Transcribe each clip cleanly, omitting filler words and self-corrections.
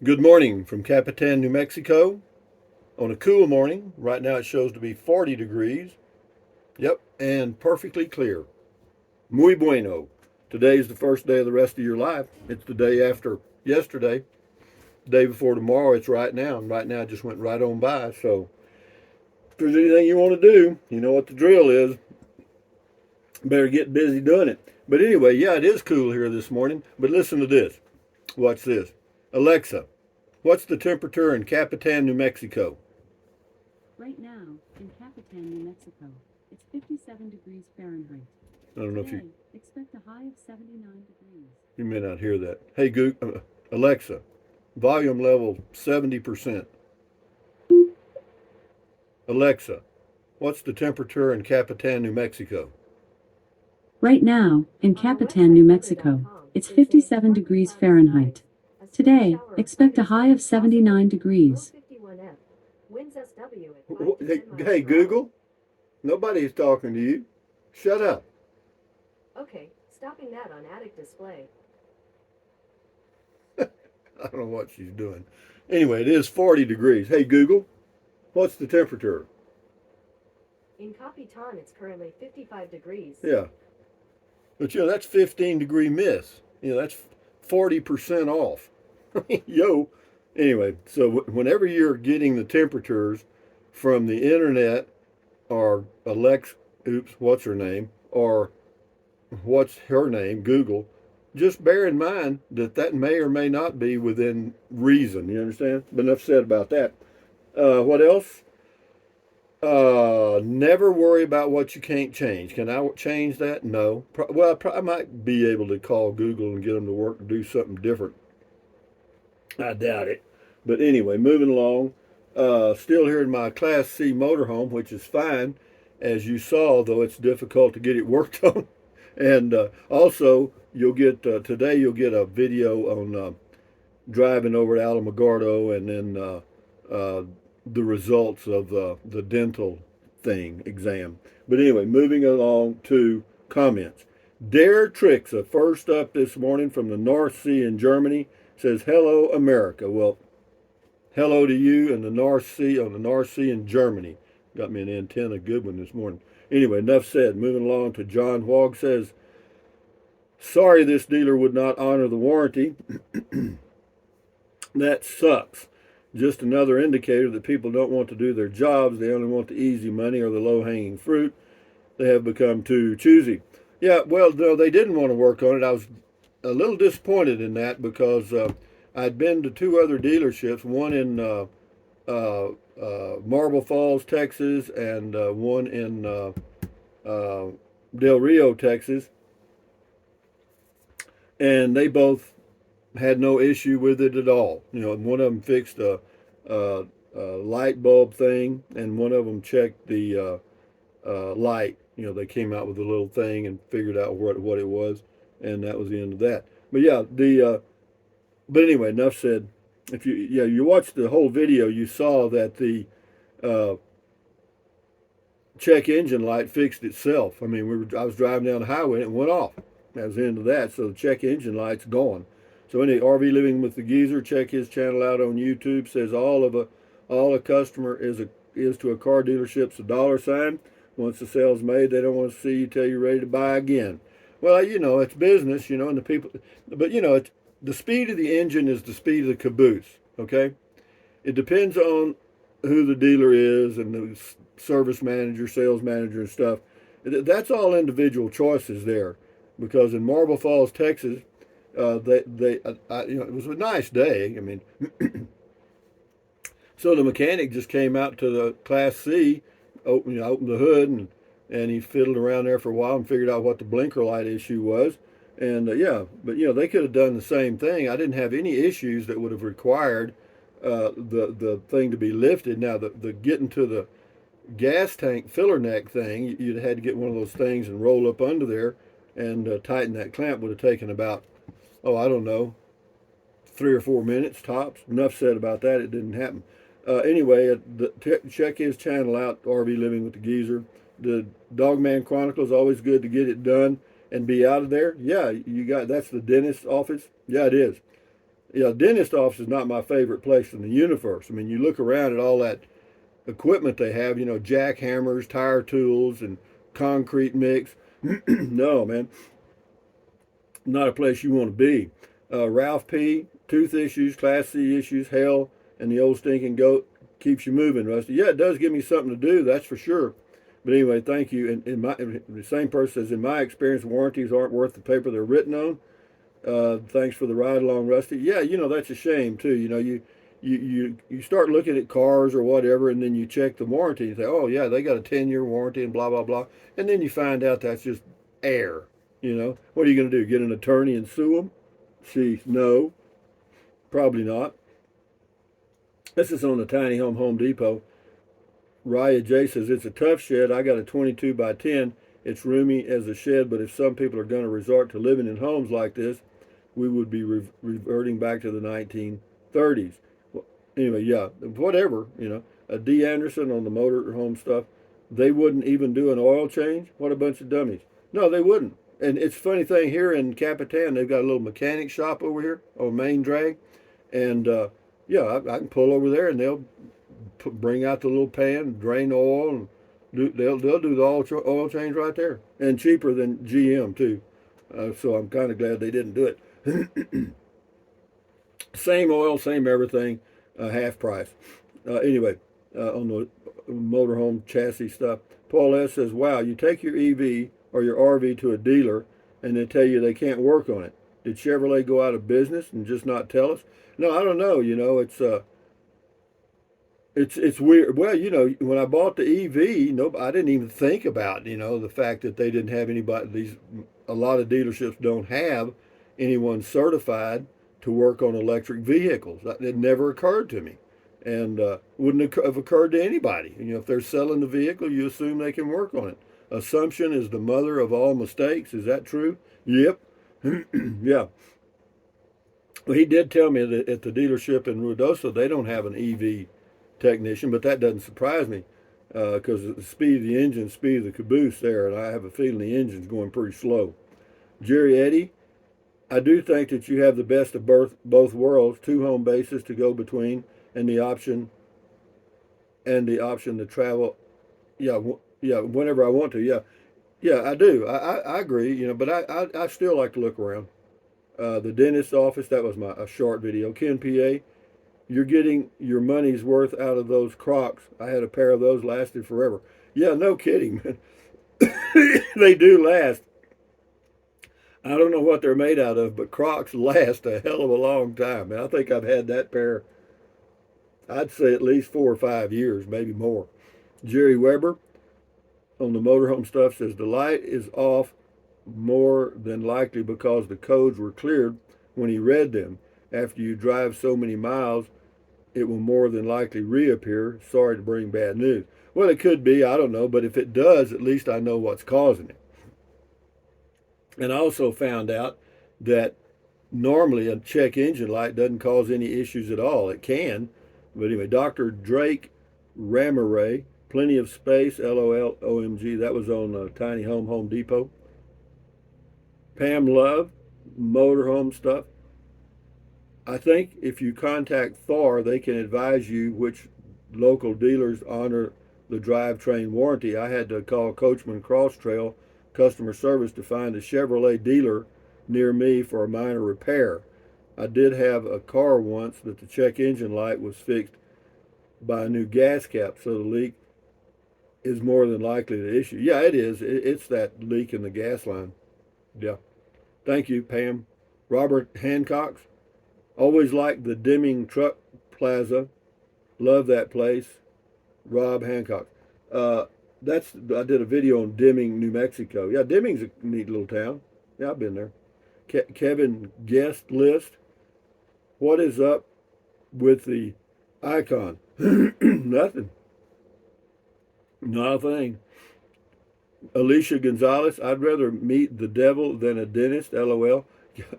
Good morning from Capitan, New Mexico. On a cool morning, right now it shows to be 40 degrees. Yep, and perfectly clear. Muy bueno. Today's the first day of the rest of your life. It's the day after yesterday. The day before tomorrow, it's right now. And right now it just went right on by. So if there's anything you want to do, you know what the drill is. Better get busy doing it. But anyway, yeah, it is cool here this morning. But listen to this. Watch this. Alexa, what's the temperature in Capitan, New Mexico? Right now, in Capitan, New Mexico, it's 57 degrees Fahrenheit. I don't know if Today, you expect a high of 79 degrees. you may not hear that. Hey, Alexa, volume level 70%. Alexa, what's the temperature in Capitan, New Mexico? Right now, in Capitan, New Mexico, it's 57 degrees Fahrenheit. Today, expect a high of 79 degrees. Hey, Google, nobody's talking to you. Shut up. Okay, stopping that on attic display. I don't know what she's doing. Anyway, it is 40 degrees. Hey, Google, what's the temperature? In Capitan, it's currently 55 degrees. Yeah. But, that's 15-degree miss. That's 40% off. Yo. Anyway, so whenever you're getting the temperatures from the internet or what's her name, or what's her name, Google, just bear in mind that that may or may not be within reason. You understand? But enough said about that. What else? Never worry about what you can't change. Can I change that? No. Well, I might be able to call Google and get them to work to do something different. I doubt it. But anyway, moving along. Still here in my Class C motorhome, which is fine, as you saw, though it's difficult to get it worked on. And also, today you'll get a video on driving over to Alamogordo, and then the results of the dental exam. But anyway, moving along to comments. Dare Trixa, first up this morning from the North Sea in Germany, says, "Hello, America." Well, hello to you and the North Sea, on the North Sea in Germany. Got me an antenna, good one this morning. Anyway, enough said. Moving along to John Wog says, "Sorry this dealer would not honor the warranty. That sucks. Just another indicator that people don't want to do their jobs. They only want the easy money or the low-hanging fruit. They have become too choosy." Yeah, well, no, they didn't want to work on it. I was a little disappointed in that because I'd been to two other dealerships, one in Marble Falls, Texas, and one in Del Rio, Texas, and they both had no issue with it at all. One of them fixed a light bulb thing, and one of them checked the light. They came out with a little thing and figured out what it was, and that was the end of that. But yeah, but anyway, enough said. If you watched the whole video, you saw that the uh, check engine light fixed itself. I mean, I was driving down the highway and it went off. That was the end of that. So the check engine light's gone. So any RV Living with the Geezer, check his channel out on YouTube. Says all a customer is to a car dealership's a dollar sign. Once the sale's made, they don't want to see you till you're ready to buy again. Well, it's business, and the people, but it's the speed of the engine is the speed of the caboose. Okay, it depends on who the dealer is and the service manager, sales manager, and stuff. That's all individual choices there, because in Marble Falls, Texas, it was a nice day. I mean, so the mechanic just came out to the Class C, opened the hood, and he fiddled around there for a while and figured out what the blinker light issue was. And yeah, but they could have done the same thing. I didn't have any issues that would have required the thing to be lifted. Now the getting to the gas tank filler neck thing, you'd had to get one of those things and roll up under there and tighten that clamp. Would have taken about, I don't know, 3 or 4 minutes tops. Enough said about that. It didn't happen. Anyway, check his channel out, RV Living with the Geezer. The Dogman Chronicle is always good to get it done and be out of there. Yeah, that's the dentist's office. Yeah, it is. Yeah, dentist office is not my favorite place in the universe. I mean, you look around at all that equipment they have, jackhammers, tire tools, and concrete mix. No, man, not a place you want to be. Ralph P., tooth issues, Class C issues, hell, and the old stinking goat keeps you moving, Rusty. Yeah, it does give me something to do, that's for sure. But anyway, thank you. And the same person says, in my experience, warranties aren't worth the paper they're written on. Thanks for the ride along, Rusty. Yeah, that's a shame too. You start looking at cars or whatever, and then you check the warranty. You say, oh yeah, they got a 10-year warranty and blah blah blah, and then you find out that's just air. What are you going to do? Get an attorney and sue them? See, no, probably not. This is on the Tiny Home Depot. Raya J says, it's a tough shed. I got a 22 by 10. It's roomy as a shed, but if some people are going to resort to living in homes like this, we would be reverting back to the 1930s. Well, anyway, yeah, whatever, D. Anderson on the motor home stuff, they wouldn't even do an oil change? What a bunch of dummies. No, they wouldn't. And it's a funny thing, here in Capitan, they've got a little mechanic shop over here on Main Drag. And, yeah, I can pull over there and they'll bring out the little pan, drain the oil, and they'll do the oil change right there. And cheaper than GM, too. So I'm kind of glad they didn't do it. Same oil, same everything, half price. Anyway, on the motorhome chassis stuff, Paul S. says, wow, you take your EV or your RV to a dealer and they tell you they can't work on it. Did Chevrolet go out of business and just not tell us? No, I don't know. It's weird. Well, when I bought the EV, I didn't even think about, the fact that they didn't have anybody. A lot of dealerships don't have anyone certified to work on electric vehicles. It never occurred to me, and wouldn't have occurred to anybody. If they're selling the vehicle, you assume they can work on it. Assumption is the mother of all mistakes. Is that true? Yep. Yeah. Well, he did tell me that at the dealership in Ruidoso, they don't have an EV technician, but that doesn't surprise me because the speed of the engine, speed of the caboose there, and I have a feeling the engine's going pretty slow. Jerry Eddy, I do think that you have the best of both worlds, 2 home bases to go between, and the option to travel. Yeah, whenever I want to. Yeah, I do. I agree. But I still like to look around. The dentist's office. That was a short video. Ken PA. You're getting your money's worth out of those Crocs. I had a pair of those, lasted forever. Yeah, no kidding, man. They do last. I don't know what they're made out of, but Crocs last a hell of a long time. And I think I've had that pair, I'd say at least 4 or 5 years, maybe more. Jerry Weber on the motorhome stuff says the light is off more than likely because the codes were cleared when he read them. After you drive so many miles, it will more than likely reappear. Sorry to bring bad news. Well, it could be, I don't know, but if it does, at least I know what's causing it. And I also found out that normally a check engine light doesn't cause any issues at all. It can. But anyway, Dr. Drake Ramaray, plenty of space, LOL, OMG. That was on Tiny Home Depot. Pam Love, motorhome stuff. I think if you contact Thor, they can advise you which local dealers honor the drivetrain warranty. I had to call Coachman Cross Trail customer service to find a Chevrolet dealer near me for a minor repair. I did have a car once that the check engine light was fixed by a new gas cap, so the leak is more than likely the issue. Yeah, it is. It's that leak in the gas line. Yeah. Thank you, Pam. Robert Hancock. Always liked the Deming Truck Plaza. Love that place. Rob Hancock. I did a video on Deming, New Mexico. Yeah, Deming's a neat little town. Yeah, I've been there. Kevin Guest List. What is up with the icon? Nothing. Not a thing. Alicia Gonzalez. I'd rather meet the devil than a dentist. LOL.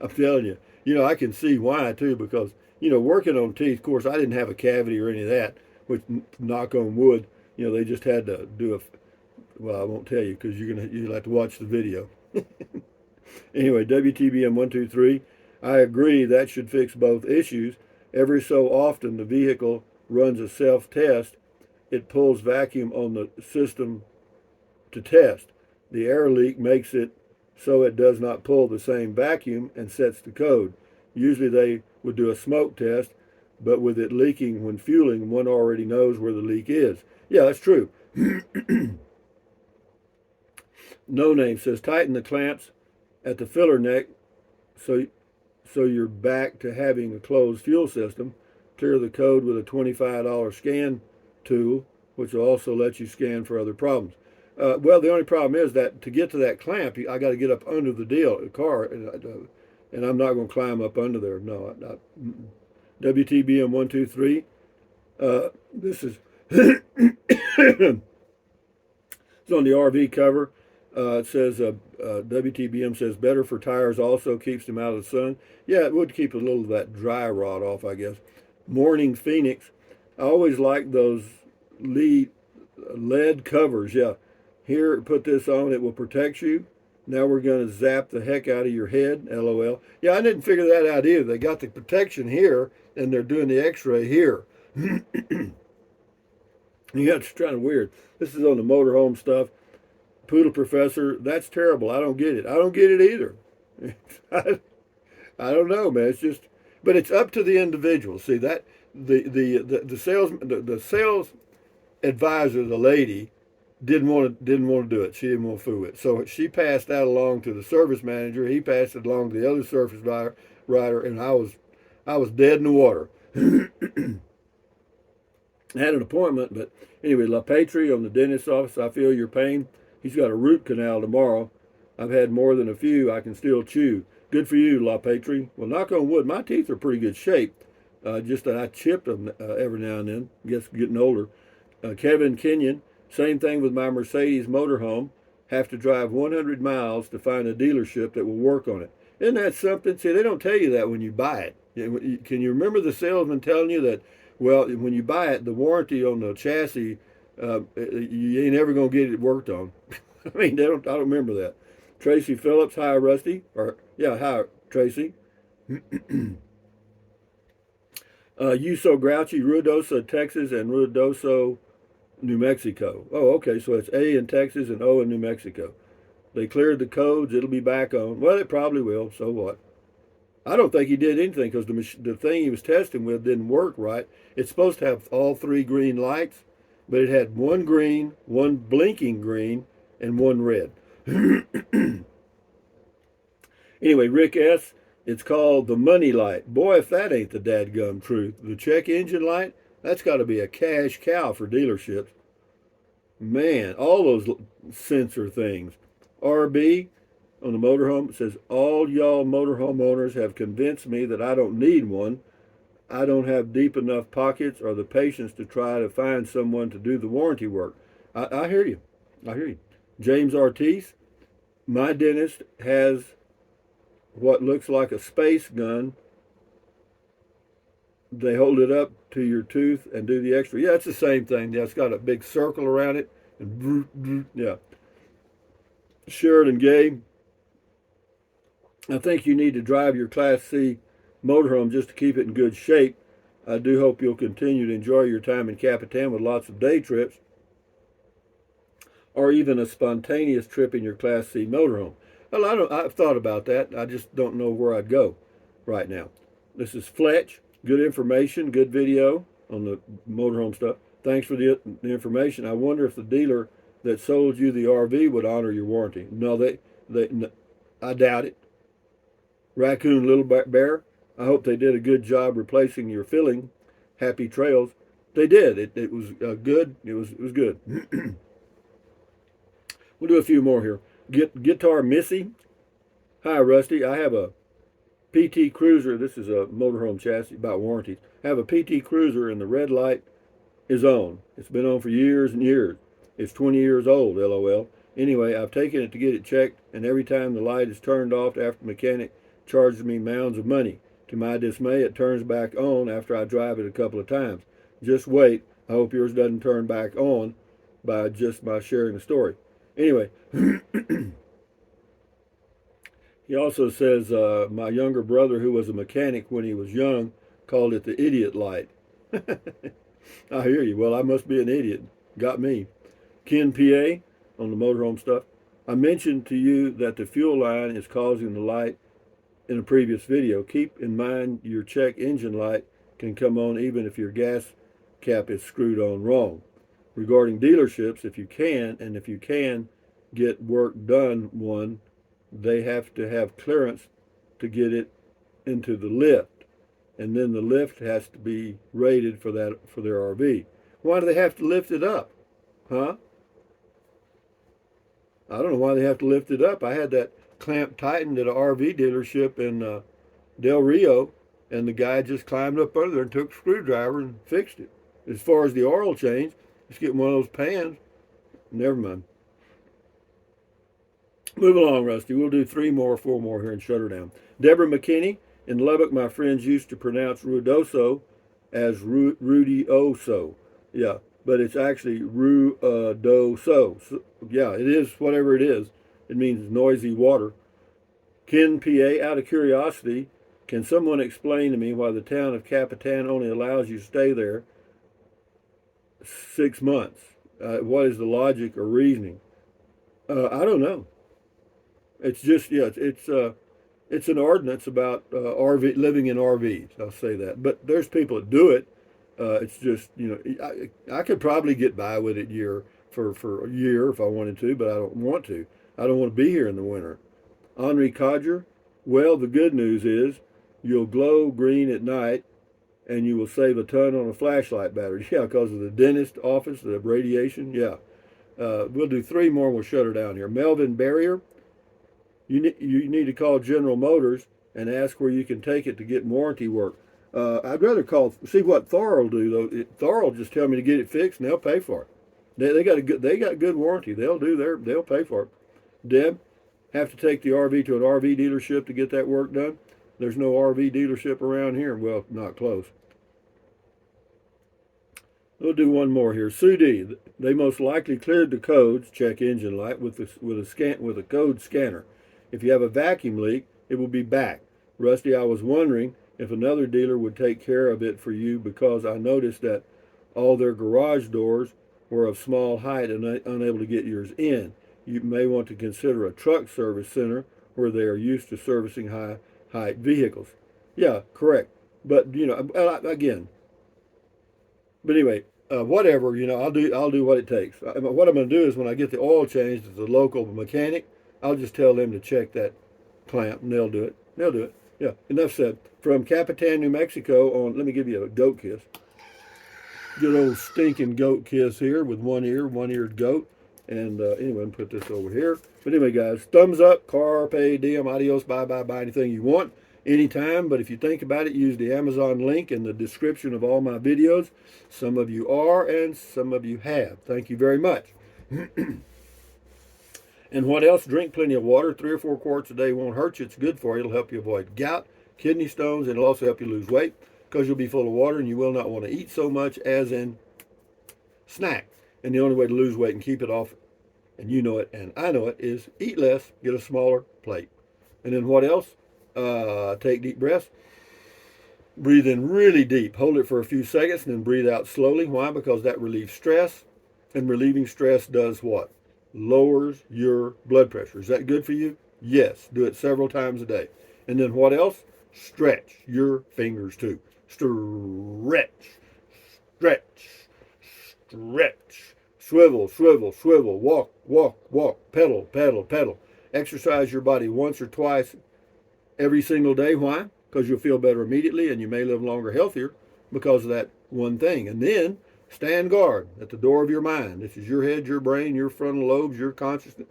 I'm telling you. I can see why, too, because, working on teeth, of course, I didn't have a cavity or any of that, which, knock on wood, they just had to do well, I won't tell you because you'll have to watch the video. Anyway, WTBM 123. I agree that should fix both issues. Every so often, the vehicle runs a self-test. It pulls vacuum on the system to test. The air leak makes it so it does not pull the same vacuum and sets the code. Usually they would do a smoke test, but with it leaking when fueling, one already knows where the leak is. Yeah, that's true. No Name says tighten the clamps at the filler neck so you're back to having a closed fuel system. Clear the code with a $25 scan tool, which will also let you scan for other problems. Well, the only problem is that to get to that clamp, I got to get up under the car, and I'm not going to climb up under there. No, WTBM 123. This is it's on the RV cover. It says WTBM says better for tires, also keeps them out of the sun. Yeah, it would keep a little of that dry rot off, I guess. Morning Phoenix. I always like those lead covers. Yeah, here, put this on. It will protect you. Now we're going to zap the heck out of your head. LOL. Yeah, I didn't figure that out either. They got the protection here, and they're doing the X-ray here. Yeah, it's kind of weird. This is on the motorhome stuff. Poodle Professor, that's terrible. I don't get it. I don't get it either. I don't know, man. It's just, but it's up to the individual. See that the sales advisor, the lady, didn't want to do it. She didn't want to fool it. So she passed that along to the service manager. He passed it along to the other service rider, and I was dead in the water. I had an appointment, but anyway, LaPatrie on the dentist's office. I feel your pain. He's got a root canal tomorrow. I've had more than a few. I can still chew. Good for you, LaPatrie. Well, knock on wood, my teeth are pretty good shape. Just that I chipped them every now and then. I guess getting older. Kevin Kenyon, same thing with my Mercedes motorhome. Have to drive 100 miles to find a dealership that will work on it. Isn't that something? See, they don't tell you that when you buy it. Can you remember the salesman telling you that, well, when you buy it, the warranty on the chassis, you ain't ever going to get it worked on. I mean, I don't remember that. Tracy Phillips, hi, Rusty. Hi, Tracy. You So Grouchy, Ruidoso, Texas, and Ruidoso, New Mexico. Oh, okay, so it's A in Texas and O in New Mexico. They cleared the codes. It'll be back on. Well, it probably will. So what? I don't think he did anything because the thing he was testing with didn't work right. It's supposed to have all three green lights, but it had one green, one blinking green, and one red. Anyway, Rick S., it's called the money light. Boy, if that ain't the dadgum truth. The check engine light, that's got to be a cash cow for dealerships. Man, all those sensor things. RB on the motorhome says, all y'all motorhome owners have convinced me that I don't need one. I don't have deep enough pockets or the patience to try to find someone to do the warranty work. I hear you. I hear you. James Ortiz, my dentist has what looks like a space gun. They hold it up to your tooth and do the X-ray. Yeah, it's the same thing. Yeah, it's got a big circle around it. And yeah. Sheridan Gay, I think you need to drive your Class C motorhome just to keep it in good shape. I do hope you'll continue to enjoy your time in Capitan with lots of day trips or even a spontaneous trip in your Class C motorhome. Well, I've thought about that. I just don't know where I'd go right now. This is Fletch. Good information, good video on the motorhome stuff. Thanks for the information. I wonder if the dealer that sold you the RV would honor your warranty. No, I doubt it. Raccoon Little Bear, I hope they did a good job replacing your filling. Happy trails. They did. It was good. It was good. We'll do a few more here. Guitar Missy. Hi, Rusty. I have a PT Cruiser. This is a motorhome chassis about warranties. I have a PT Cruiser and the red light is on. It's been on for years and years. It's 20 years old, LOL. Anyway, I've taken it to get it checked, and every time the light is turned off after the mechanic charges me mounds of money. To my dismay, it turns back on after I drive it a couple of times. Just wait. I hope yours doesn't turn back on by sharing the story. Anyway, He also says, my younger brother, who was a mechanic when he was young, called it the idiot light. I hear you. Well, I must be an idiot. Got me. Ken PA on the motorhome stuff. I mentioned to you that the fuel line is causing the light in a previous video. Keep in mind your check engine light can come on even if your gas cap is screwed on wrong. Regarding dealerships, if you can get work done they have to have clearance to get it into the lift, and then the lift has to be rated for their RV. Why do they have to lift it up? Huh? I don't know why they have to lift it up. I had that clamp tightened at an RV dealership in Del Rio, and the guy just climbed up under there and took a screwdriver and fixed it. As far as the oil change, just get one of those pans. Never mind. Move along, Rusty. We'll do 4 more here and shut her down. Deborah McKinney. In Lubbock, my friends used to pronounce Ruidoso as Ruidioso. Yeah, but it's actually Ruidoso. So, yeah, it is whatever it is. It means noisy water. Ken PA, out of curiosity, can someone explain to me why the town of Capitan only allows you to stay there 6 months? What is the logic or reasoning? I don't know. It's just, yeah, it's an ordinance about living in RVs. I'll say that. But there's people that do it. It's just, I could probably get by with it for a year if I wanted to, but I don't want to. I don't want to be here in the winter. Henri Codger, well, the good news is you'll glow green at night and you will save a ton on a flashlight battery. Yeah, because of the dentist office, the radiation. Yeah. We'll do 3 more and we'll shut her down here. Melvin Barrier, you need to call General Motors and ask where you can take it to get warranty work. I'd rather see what Thor will do though. Thor will just tell me to get it fixed and they'll pay for it. They got good warranty. They'll pay for it. Deb, have to take the RV to an RV dealership to get that work done. There's no RV dealership around here. Well, not close. We'll do 1 more here. Sue D, they most likely cleared the codes, check engine light, with a code scanner. If you have a vacuum leak, it will be back. Rusty, I was wondering if another dealer would take care of it for you because I noticed that all their garage doors were of small height and unable to get yours in. You may want to consider a truck service center where they are used to servicing high height vehicles. Yeah, correct. But again. But anyway, whatever. I'll do what it takes. What I'm going to do is when I get the oil changed at the local mechanic, I'll just tell them to check that clamp, and they'll do it. They'll do it. Yeah. Enough said. From Capitan, New Mexico. Let me give you a goat kiss. Good old stinking goat kiss here with one-eared goat. And anyway, I'll put this over here. But anyway, guys, thumbs up, carpe diem, adios, bye-bye, buy anything you want, anytime. But if you think about it, use the Amazon link in the description of all my videos. Some of you are, and some of you have. Thank you very much. And what else? Drink plenty of water. 3 or 4 quarts a day won't hurt you. It's good for you. It'll help you avoid gout, kidney stones, and it'll also help you lose weight because you'll be full of water and you will not want to eat so much as in snack. And the only way to lose weight and keep it off, and you know it and I know it, is eat less, get a smaller plate. And then what else? Take deep breaths. Breathe in really deep. Hold it for a few seconds and then breathe out slowly. Why? Because that relieves stress. And relieving stress does what? Lowers your blood pressure. Is that good for you? Yes. Do it several times a day. And then what else? Stretch your fingers too. Stretch. Stretch. Stretch. Swivel, swivel, swivel. Walk, walk, walk. Pedal, pedal, pedal. Exercise your body once or twice every single day. Why? Because you'll feel better immediately and you may live longer, healthier because of that one thing. And then stand guard at the door of your mind. This is your head, your brain, your frontal lobes, your consciousness.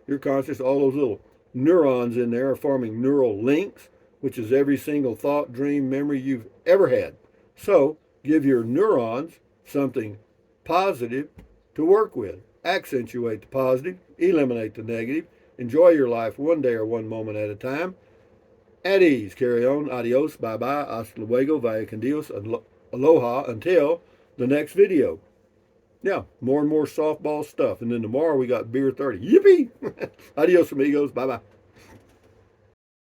Your conscious, all those little neurons in there are forming neural links, which is every single thought, dream, memory you've ever had. So give your neurons something positive to work with. Accentuate the positive, eliminate the negative. Enjoy your life one day or one moment at a time. At ease, carry on, adios, bye-bye, hasta luego, vaya con Dios, aloha, until the next video. Yeah, more and more softball stuff. And then tomorrow we got Beer 30. Yippee! Adios, amigos, bye-bye.